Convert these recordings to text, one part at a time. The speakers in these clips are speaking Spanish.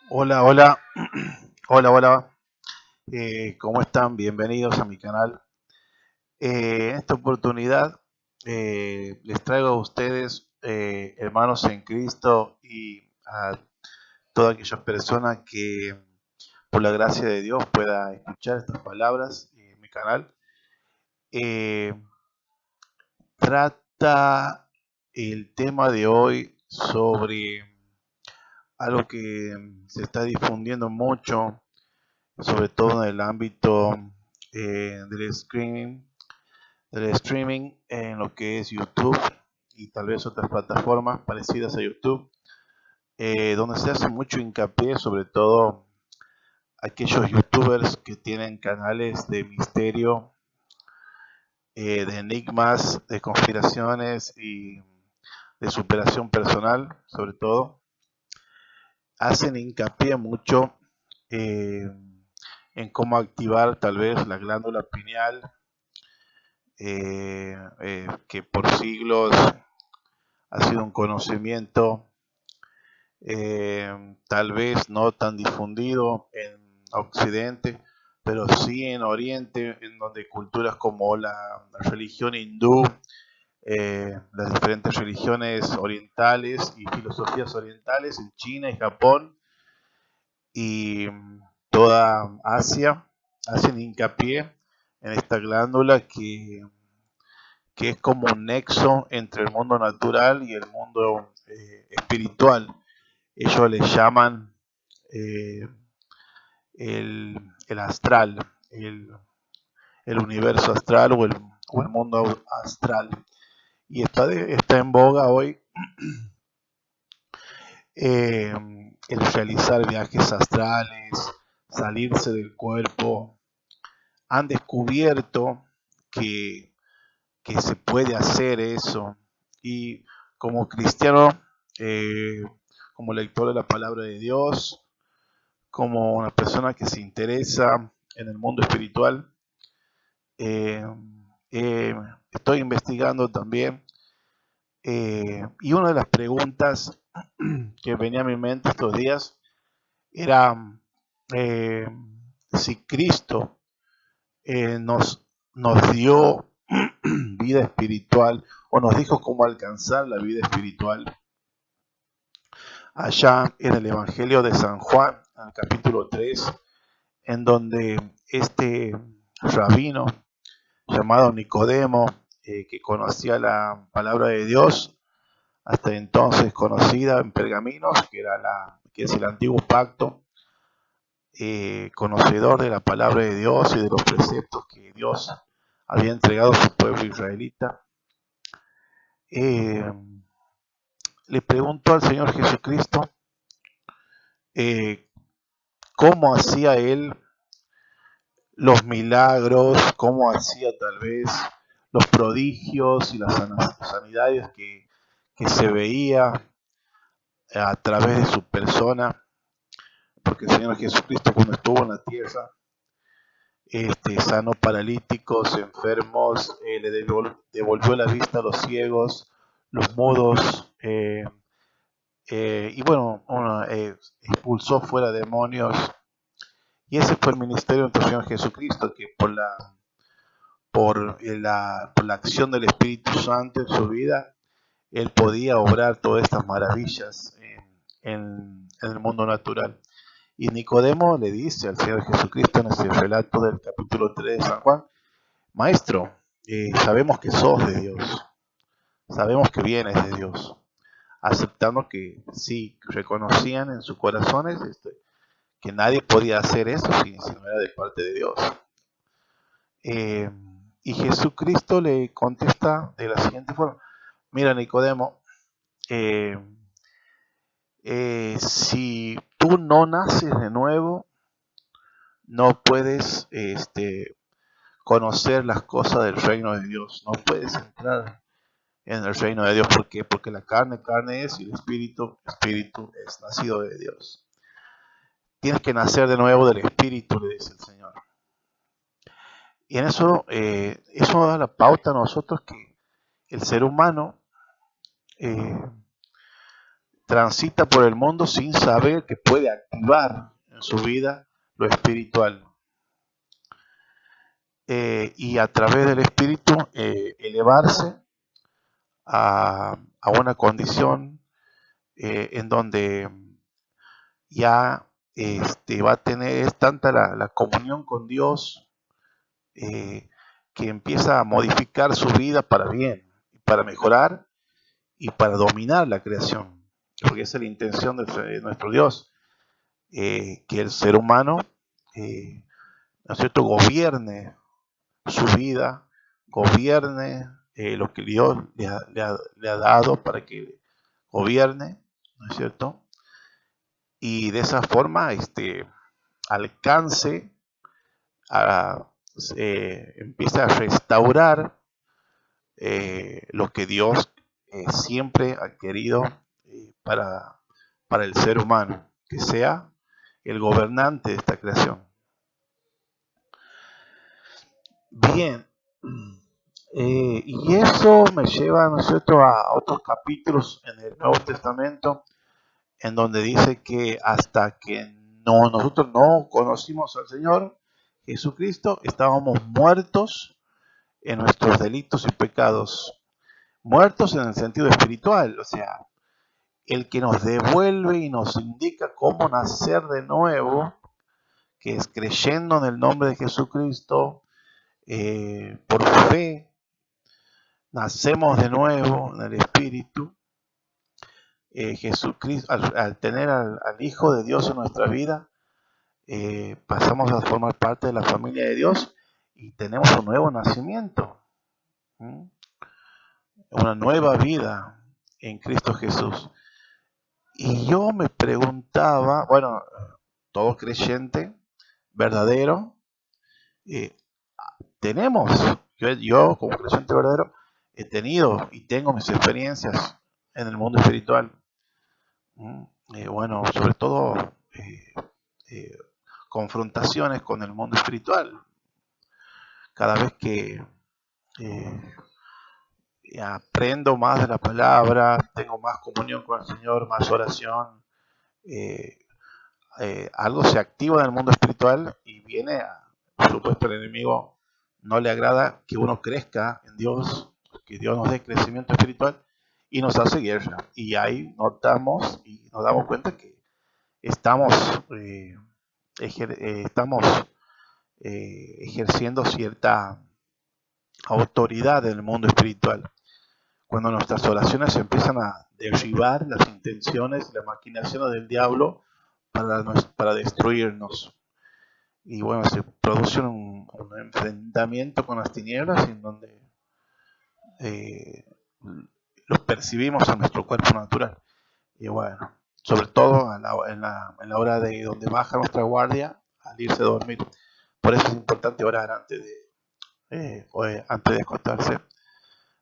Hola, hola, hola, hola. ¿Cómo están? Bienvenidos a mi canal. En esta oportunidad les traigo a ustedes, hermanos en Cristo, y a toda aquella persona que por la gracia de Dios pueda escuchar estas palabras en mi canal. Eh, Trata el tema de hoy sobre algo que se está difundiendo mucho, sobre todo en el ámbito del streaming en lo que es YouTube y tal vez otras plataformas parecidas a YouTube, donde se hace mucho hincapié, sobre todo aquellos youtubers que tienen canales de misterio, de enigmas, de conspiraciones y de superación personal, sobre todo, hacen hincapié mucho eh, en cómo activar tal vez la glándula pineal, que por siglos ha sido un conocimiento tal vez no tan difundido en Occidente, pero sí en Oriente, en donde culturas como la religión hindú, las diferentes religiones orientales y filosofías orientales en China y Japón y toda Asia hacen hincapié en esta glándula que es como un nexo entre el mundo natural y el mundo espiritual. Ellos le llaman eh, el astral, el universo astral o el mundo astral. Y está en boga hoy eh, el realizar viajes astrales, salirse del cuerpo. Han descubierto que, que se puede hacer eso. Y como cristiano, eh, como lector de la palabra de Dios, como una persona que se interesa en el mundo espiritual, eh, eh, estoy investigando también. Y una de las preguntas que venía a mi mente estos días era eh, si Cristo nos dio vida espiritual o nos dijo cómo alcanzar la vida espiritual. Allá en el Evangelio de San Juan, en el capítulo 3, en donde este rabino llamado Nicodemo, que conocía la palabra de Dios, hasta entonces conocida en pergaminos, que es el antiguo pacto, conocedor de la palabra de Dios y de los preceptos que Dios había entregado a su pueblo israelita, eh, le preguntó al Señor Jesucristo eh, cómo hacía él los milagros, cómo hacía tal vez los prodigios y las sanidades que se veía a través de su persona, porque el Señor Jesucristo cuando estuvo en la tierra, sanó paralíticos, enfermos, le devolvió la vista a los ciegos, los mudos, y bueno, expulsó fuera demonios. Y ese fue el ministerio de nuestro Señor Jesucristo, que por la acción del Espíritu Santo en su vida, Él podía obrar todas estas maravillas en el mundo natural. Y Nicodemo le dice al Señor Jesucristo en ese relato del capítulo 3 de San Juan: Maestro, sabemos que sos de Dios, sabemos que vienes de Dios, aceptando que sí, reconocían en sus corazones que nadie podía hacer eso si no era de parte de Dios. Eh, y Jesucristo le contesta de la siguiente forma: mira, Nicodemo, eh, si tú no naces de nuevo, no puedes conocer las cosas del reino de Dios, no puedes entrar en el reino de Dios. ¿Por qué? Porque la carne, carne es, y el espíritu, espíritu es, nacido de Dios. Tienes que nacer de nuevo del espíritu, le dice el Señor. Y en eso da la pauta a nosotros que el ser humano, eh, transita por el mundo sin saber que puede activar en su vida lo espiritual. Y a través del espíritu elevarse a una condición en donde ya va a tener, es tanta la comunión con Dios que empieza a modificar su vida para bien, para mejorar y para dominar la creación, porque esa es la intención de nuestro Dios, que el ser humano, ¿no es cierto?, gobierne su vida, gobierne lo que Dios le ha dado para que gobierne, ¿no es cierto? Y de esa forma alcance, empieza a restaurar lo que Dios siempre ha querido para el ser humano, que sea el gobernante de esta creación. Bien, y eso me lleva, ¿no es cierto?, a otros capítulos en el Nuevo Testamento, en donde dice que hasta que nosotros no conocimos al Señor Jesucristo, estábamos muertos en nuestros delitos y pecados. Muertos en el sentido espiritual, o sea, el que nos devuelve y nos indica cómo nacer de nuevo, que es creyendo en el nombre de Jesucristo, por fe, nacemos de nuevo en el Espíritu. Jesucristo, al tener al Hijo de Dios en nuestra vida, pasamos a formar parte de la familia de Dios y tenemos un nuevo nacimiento, una nueva vida en Cristo Jesús. Y yo me preguntaba, bueno, todo creyente verdadero, tenemos, yo como creyente verdadero, he tenido y tengo mis experiencias en el mundo espiritual. Bueno, sobre todo confrontaciones con el mundo espiritual. Cada vez que aprendo más de la palabra, tengo más comunión con el Señor, más oración, algo se activa en el mundo espiritual y viene, por supuesto, el enemigo no le agrada que uno crezca en Dios, que Dios nos dé crecimiento espiritual y nos hace guerra. Y ahí notamos y nos damos cuenta que estamos ejerciendo cierta autoridad en el mundo espiritual. Cuando nuestras oraciones empiezan a derribar las intenciones y las maquinaciones del diablo para destruirnos. Y bueno, se produce un enfrentamiento con las tinieblas en donde los percibimos en nuestro cuerpo natural. Y bueno, sobre todo en la hora de donde baja nuestra guardia al irse a dormir. Por eso es importante orar antes de acostarse,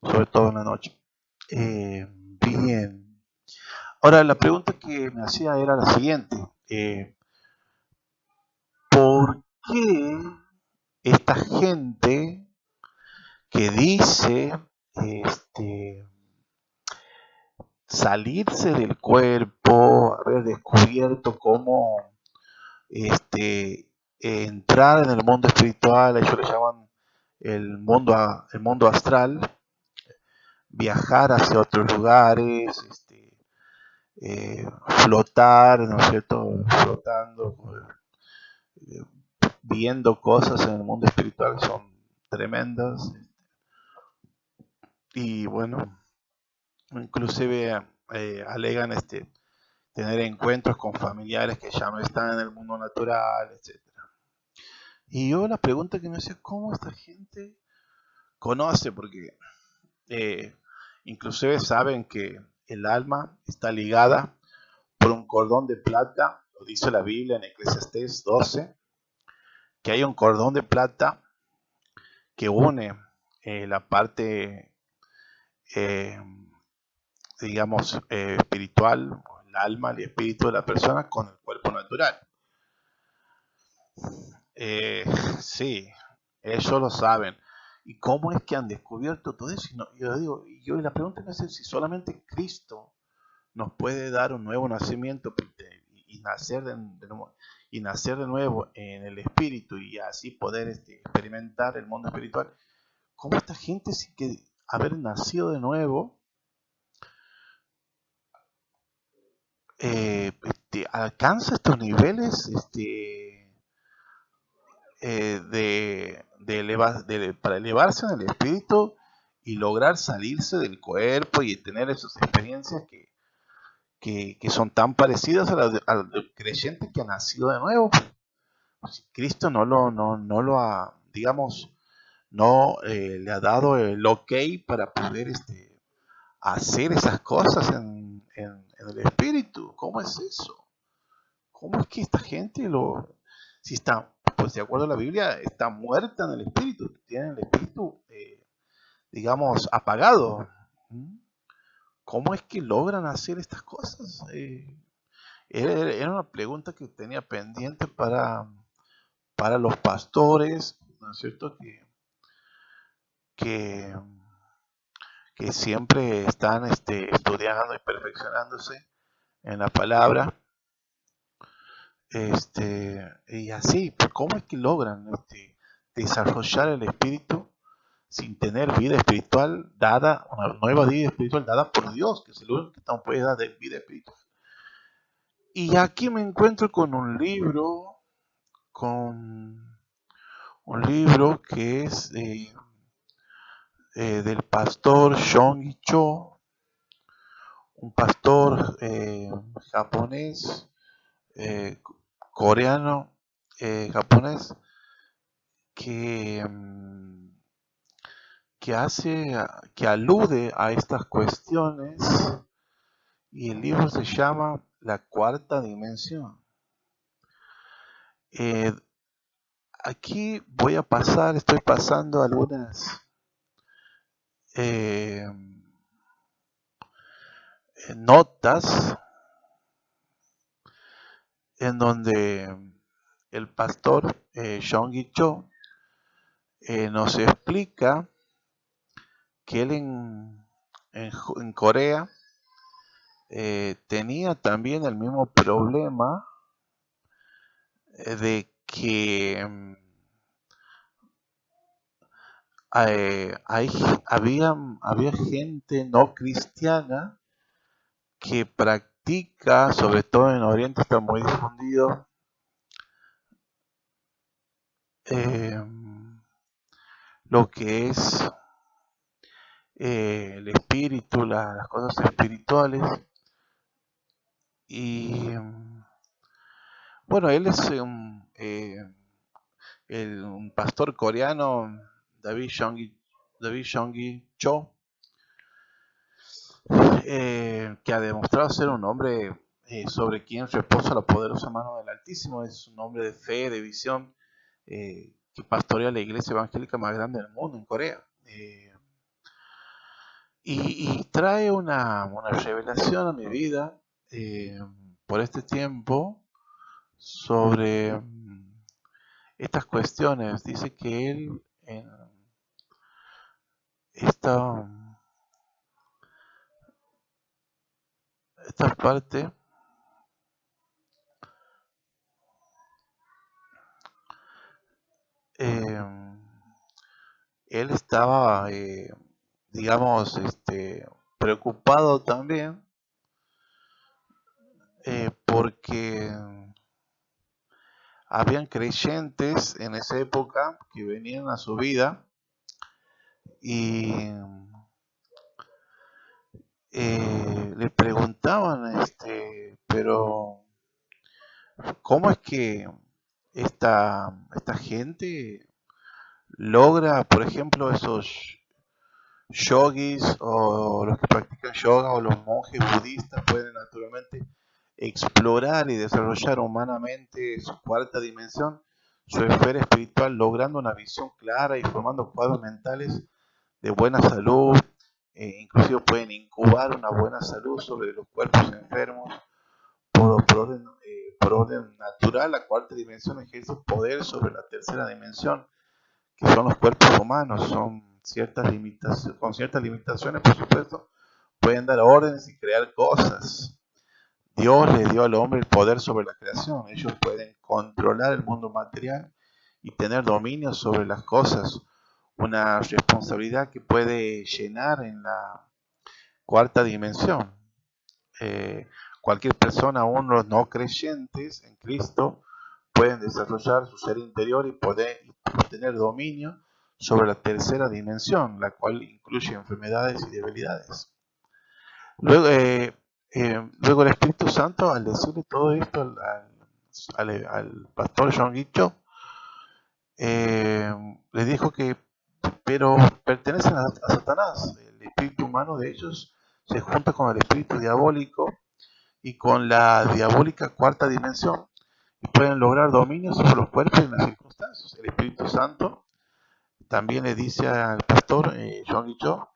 sobre todo en la noche. Bien. Ahora, la pregunta que me hacía era la siguiente. ¿Por qué esta gente que dice salirse del cuerpo, haber descubierto cómo entrar en el mundo espiritual, ellos le llaman el mundo astral, viajar hacia otros lugares, flotar, ¿no es cierto?, flotando, viendo cosas en el mundo espiritual son tremendas. Y bueno, inclusive alegan tener encuentros con familiares que ya no están en el mundo natural, etc. Y yo la pregunta que me hacía, ¿cómo esta gente conoce? Porque inclusive saben que el alma está ligada por un cordón de plata, lo dice la Biblia en Eclesiastés 12, que hay un cordón de plata que une la parte, digamos, espiritual, el alma, el espíritu de la persona con el cuerpo natural. Sí, ellos lo saben. ¿Y cómo es que han descubierto todo eso? Yo digo, la pregunta no es si solamente Cristo nos puede dar un nuevo nacimiento y nacer de nuevo en el espíritu y así poder experimentar el mundo espiritual. ¿Cómo esta gente, sin que haber nacido de nuevo, alcanza estos niveles para elevarse en el espíritu y lograr salirse del cuerpo y tener esas experiencias que son tan parecidas al creyente que ha nacido de nuevo? Cristo no lo ha, digamos, no le ha dado el ok para poder hacer esas cosas en el espíritu. ¿Cómo es eso? ¿Cómo es que esta gente si está, pues de acuerdo a la Biblia, está muerta en el espíritu, tiene el espíritu, digamos, apagado? ¿Cómo es que logran hacer estas cosas? Era una pregunta que tenía pendiente para los pastores, ¿no es cierto? Que, que siempre están estudiando y perfeccionándose en la palabra. Y así, pues, ¿cómo es que logran desarrollar el espíritu sin tener vida espiritual dada, una nueva vida espiritual dada por Dios, que es el único que nos puede dar de vida espiritual? Y aquí me encuentro con un libro que es del pastor Yonggi Cho, un pastor japonés, coreano, japonés, que, que alude a estas cuestiones, y el libro se llama La Cuarta Dimensión. Aquí estoy pasando algunas notas en donde el pastor Yonggi Cho nos explica que él en Corea tenía también el mismo problema de que había gente no cristiana que practica, sobre todo en Oriente está muy difundido, lo que es el espíritu, las cosas espirituales. Y bueno, él es un pastor coreano, David Yonggi Cho, que ha demostrado ser un hombre sobre quien reposa la poderosa mano del Altísimo. Es un hombre de fe, de visión, que pastorea la iglesia evangélica más grande del mundo en Corea. Y trae una revelación a mi vida por este tiempo sobre estas cuestiones. Dice que él en esta parte él estaba, digamos, preocupado también porque habían creyentes en esa época que venían a su vida y le preguntaban, pero ¿cómo es que esta gente logra, por ejemplo, esos yogis o los que practican yoga o los monjes budistas pueden naturalmente explorar y desarrollar humanamente su cuarta dimensión, su esfera espiritual, logrando una visión clara y formando cuadros mentales de buena salud? Inclusive pueden incubar una buena salud sobre los cuerpos enfermos. Por orden natural, la cuarta dimensión ejerce poder sobre la tercera dimensión, que son los cuerpos humanos. Son con ciertas limitaciones, por supuesto, pueden dar órdenes y crear cosas. Dios le dio al hombre el poder sobre la creación. Ellos pueden controlar el mundo material y tener dominio sobre las cosas. Una responsabilidad que puede llenar en la cuarta dimensión. Cualquier persona, aún los no creyentes en Cristo, pueden desarrollar su ser interior y poder tener dominio sobre la tercera dimensión, la cual incluye enfermedades y debilidades. Luego el Espíritu Santo, al decirle todo esto al pastor John Guicho, le dijo que, pero pertenecen a Satanás. El espíritu humano de ellos se junta con el espíritu diabólico y con la diabólica cuarta dimensión y pueden lograr dominio sobre los cuerpos y las circunstancias. El Espíritu Santo también le dice al pastor John Guicho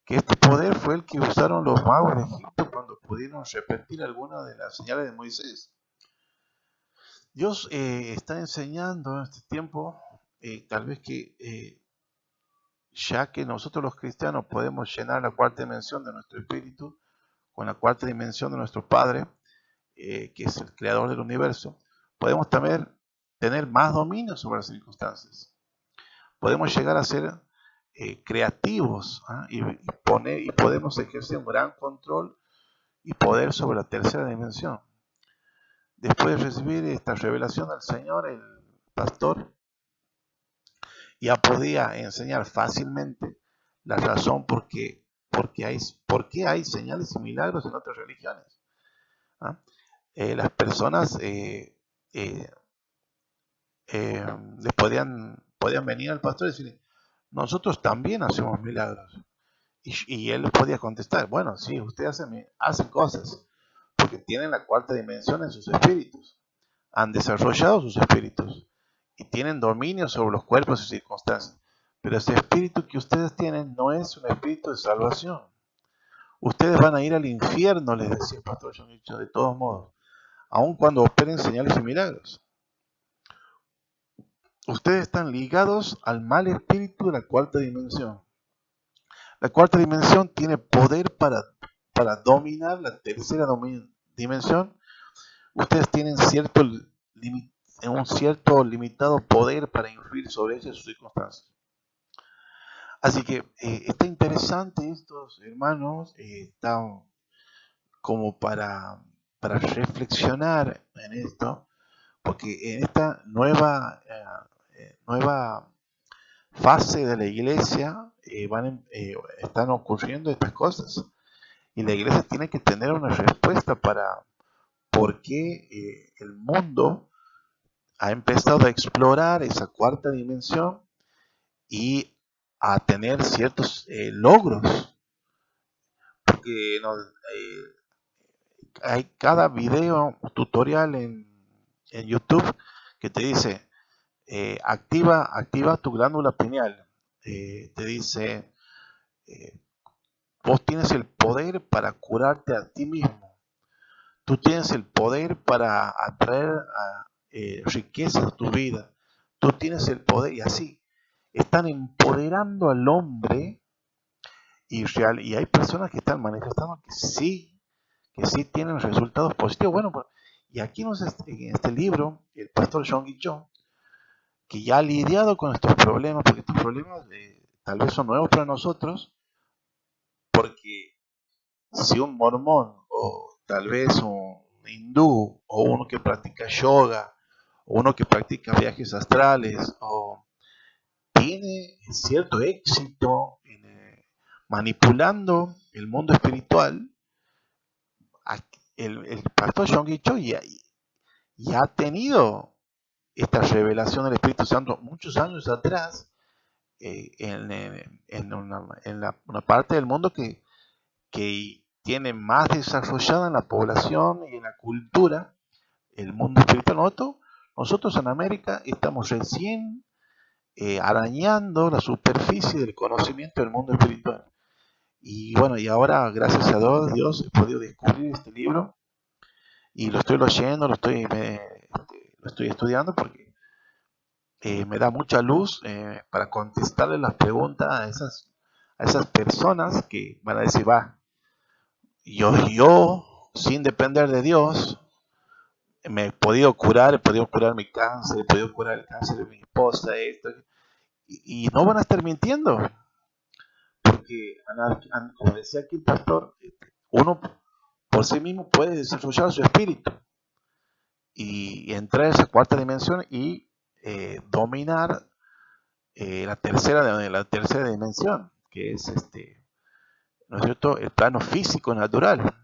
que este poder fue el que usaron los magos de Egipto cuando pudieron repetir algunas de las señales de Moisés. Dios está enseñando en este tiempo, tal vez que ya que nosotros los cristianos podemos llenar la cuarta dimensión de nuestro espíritu con la cuarta dimensión de nuestro Padre, que es el creador del universo, podemos también tener más dominio sobre las circunstancias. Podemos llegar a ser creativos, y podemos ejercer un gran control y poder sobre la tercera dimensión. Después de recibir esta revelación del Señor, el pastor ya podía enseñar fácilmente la razón por qué hay señales y milagros en otras religiones. Las personas les podían venir al pastor y decirle, nosotros también hacemos milagros. Y él podía contestar, bueno, sí, ustedes hacen cosas, porque tienen la cuarta dimensión en sus espíritus, han desarrollado sus espíritus y tienen dominio sobre los cuerpos y circunstancias. Pero ese espíritu que ustedes tienen no es un espíritu de salvación. Ustedes van a ir al infierno, les decía el pastor John Guicho, de todos modos, aun cuando operen señales y milagros. Ustedes están ligados al mal espíritu de la cuarta dimensión. La cuarta dimensión tiene poder para dominar la tercera dimensión. Ustedes tienen un cierto limitado poder para influir sobre ellas y sus circunstancias. Así que está interesante estos hermanos, está como para reflexionar en esto, porque en esta nueva fase de la iglesia están ocurriendo estas cosas y la iglesia tiene que tener una respuesta para por qué el mundo ha empezado a explorar esa cuarta dimensión y a tener ciertos logros, porque hay cada video tutorial en YouTube que te dice activa tu glándula pineal, te dice vos tienes el poder para curarte a ti mismo, tú tienes el poder para atraer riquezas a tu vida, tú tienes el poder, y así están empoderando al hombre y hay personas que están manifestando que sí tienen resultados positivos. Bueno, y aquí en este libro, el pastor John Guicho, que ya ha lidiado con estos problemas, porque estos problemas tal vez son nuevos para nosotros, porque si un mormón o tal vez un hindú o uno que practica yoga o uno que practica viajes astrales o tiene cierto éxito en, manipulando el mundo espiritual, el pastor John Guicho ya ha tenido esta revelación del Espíritu Santo muchos años atrás, en una parte del mundo que tiene más desarrollada en la población y en la cultura el mundo espiritual. Nosotros en América estamos recién arañando la superficie del conocimiento del mundo espiritual. Y bueno, y ahora gracias a Dios he podido descubrir este libro y lo estoy leyendo, lo estoy estudiando porque me da mucha luz para contestarle las preguntas a esas personas que van a decir, yo sin depender de Dios, me he podido curar mi cáncer, he podido curar el cáncer de mi esposa, esto, y no van a estar mintiendo, porque, como decía aquí el pastor, uno por sí mismo puede desarrollar su espíritu y entrar a esa cuarta dimensión y dominar la tercera dimensión, que es ¿no es cierto?, el plano físico natural,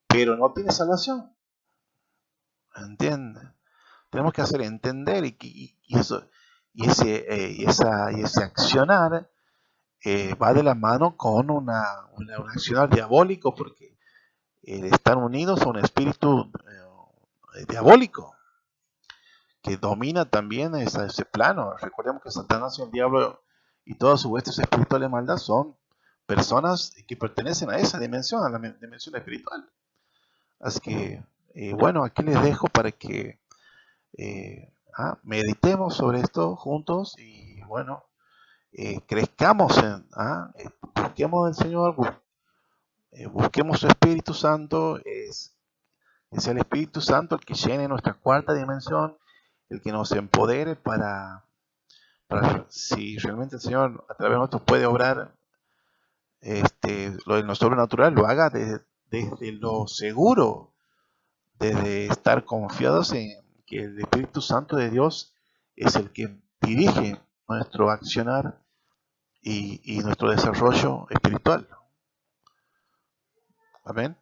pero no tiene salvación, ¿entiendes? Tenemos que hacer entender y eso y ese accionar va de la mano con un accionar diabólico, porque están unidos a un espíritu diabólico que domina también ese plano. Recordemos que Satanás y el diablo y todas sus huestes espirituales de maldad son personas que pertenecen a esa dimensión, a la dimensión espiritual. Así que, bueno, aquí les dejo para que meditemos sobre esto juntos y, bueno, crezcamos busquemos al Señor, busquemos su Espíritu Santo, es el Espíritu Santo el que llene nuestra cuarta dimensión, el que nos empodere para si realmente el Señor a través de nosotros puede obrar lo de lo sobrenatural, lo haga desde lo seguro, desde estar confiados en que el Espíritu Santo de Dios es el que dirige nuestro accionar y nuestro desarrollo espiritual. Amén.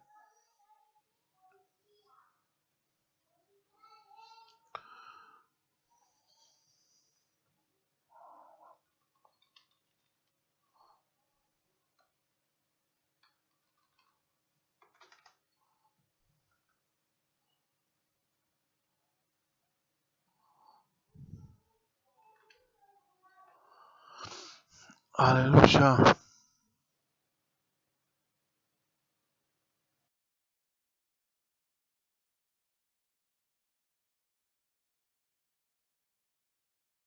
Aleluya.